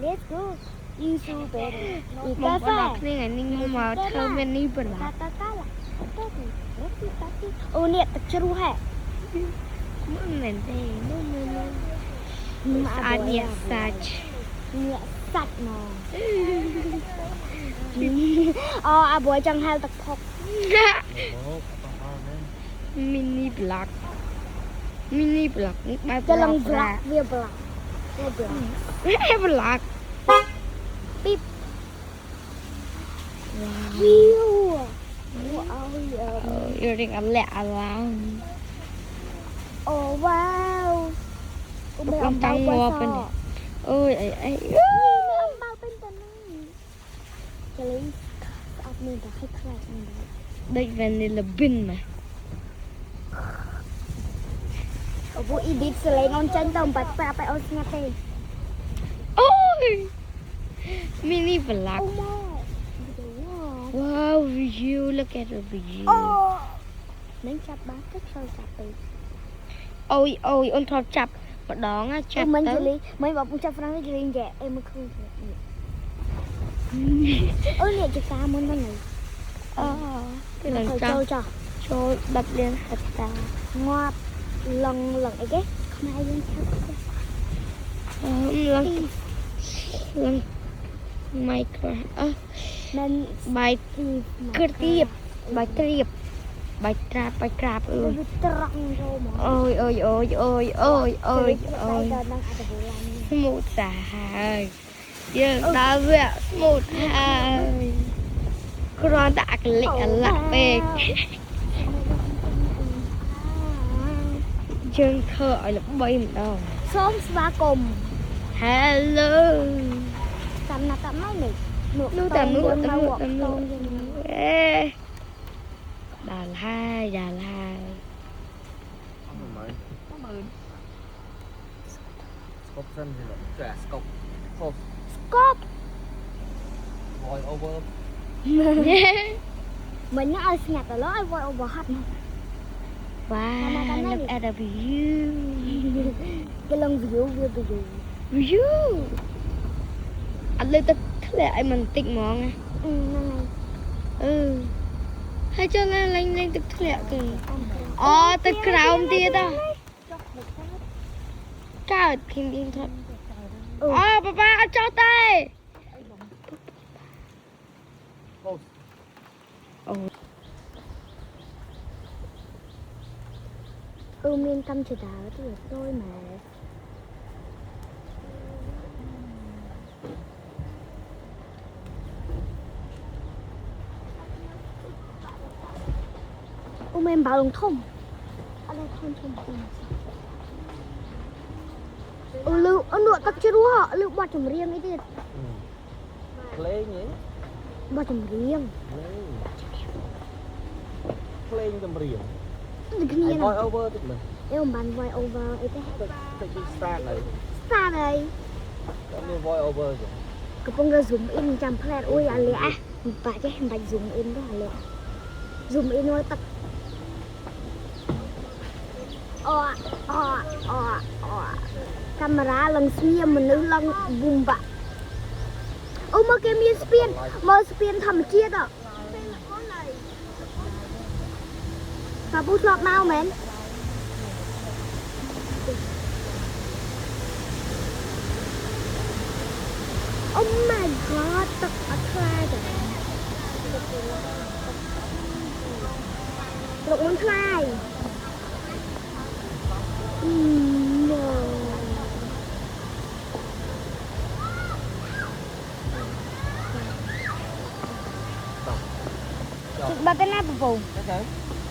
Let's go. You so better. បងប្អូនអរគ្នាថ្ងៃនេះខ្ញុំមកធ្វើមាននេះប៉ុណ្ណា អូនេះទឹកជ្រោះហ៎ មិនមែនទេនោះស្អាតញាក់សាច់ ញាក់សាច់មកអូអាបួយចង់ហៅទឹកផុក mini block mini block នេះបែប ចលង block វា block វា block ហេ block ពីប wow វីវអូយ រៀងអលាក់អឡាម អូវ៉ាវអូមេអំបៅបោះស អូយអី អំបៅពេញទៅហ្នឹងចលេងស្អប់មានតែខ្លាចហ្នឹង ដូច vanilla bean មក អូពួក edit សលេងអូនចេញទៅបាច់ប្រាប់ឲ្យអូនស្ងាត់ទេ អូយ mini block អូម៉ែ wow view look at the view អូនឹងចាប់បានទៅចូលចាប់ទៅ អូយអូនធ្លាប់ចាប់ម្ដងណាចាប់ មិន ទៅ ជលីមិនបើពុំចាប់ហ្វ្រាំងជលីចេះអេមកឃើញអូនេះចកាមុនហ្នឹង អូគឺនឹង ចូល ចាប់ ចោះ ចូល10លានហិតតា ងាប់លឹងអីគេខ្មែរយើងឆាប់ ឡើង micro មិន បាយក្រៀបបាយក្រៀបបាយក្រាបបាយក្រាបអើយ វាត្រង់ចូលមក អូយដល់នឹងអត់ទៅឡាន ស្មូតសាហើយយើងដល់វាស្មូតហើយគ្រាន់តែអាក្លិកអាឡាក់ពេកយើងធ្វើឲ្យល្បីម្ដង សូមស្វាគមន៍ Hello តាមណាតាមណនេះ នោះតាមនោះ យើង តាម មក នោះ វត្ត តាម ត នោះ ងយើង អេដល់ហើយដល់ហើយ Scop chân thì nó cả scop hộp ស្កប់ voice over មិញឲ្យស្ងាត់ទៅលើឲ្យវត្តអូវហត់ Wow look at the view គេលង view វា view view អត់លើទឹកធ្លាក់ឲ្យមិនតិចហ្មងណា ហ្នឹងហើយ ហើយចូលណាលេងទឹកធ្លាក់គេអូទឹកក្រោមទៀតកើតឃើញយើងថតអូប៉ាអត់ចោលទេ post មានកម្មជាដើទៀតដូចម៉ែអូមែនបាល់ធំអត់ធំអូលឺអូនោះទឹកជ្រោះលឺបត់ចម្រៀងអីទៀត playing nhỉ បត់ចម្រៀង playing tầm riềng ដូចគ្នា ai voice over tức mình អេមិនបាន voice over អីទេ thích đi start này ស្តាហើយ có nên voice over rồi កំពុងតែ zoom in ចាំផ្លែតអូយអាលាក់មិនបាច់ទេមិនបាច់ zoom in ទេអាលាក់ zoom in មកទឹកកាមេរ៉ាឡើងស្ងៀមមនុស្សឡើងប៊ុំបាក់អូមកគេមានស្ពានមកស្ពានធម្មជាតិតាពូធ្លាប់មកមែនអូ my god ទឹកអត់ខ្លាចទេលោកមិនខ្លាចបាត់ទៅណាបង chắc chắn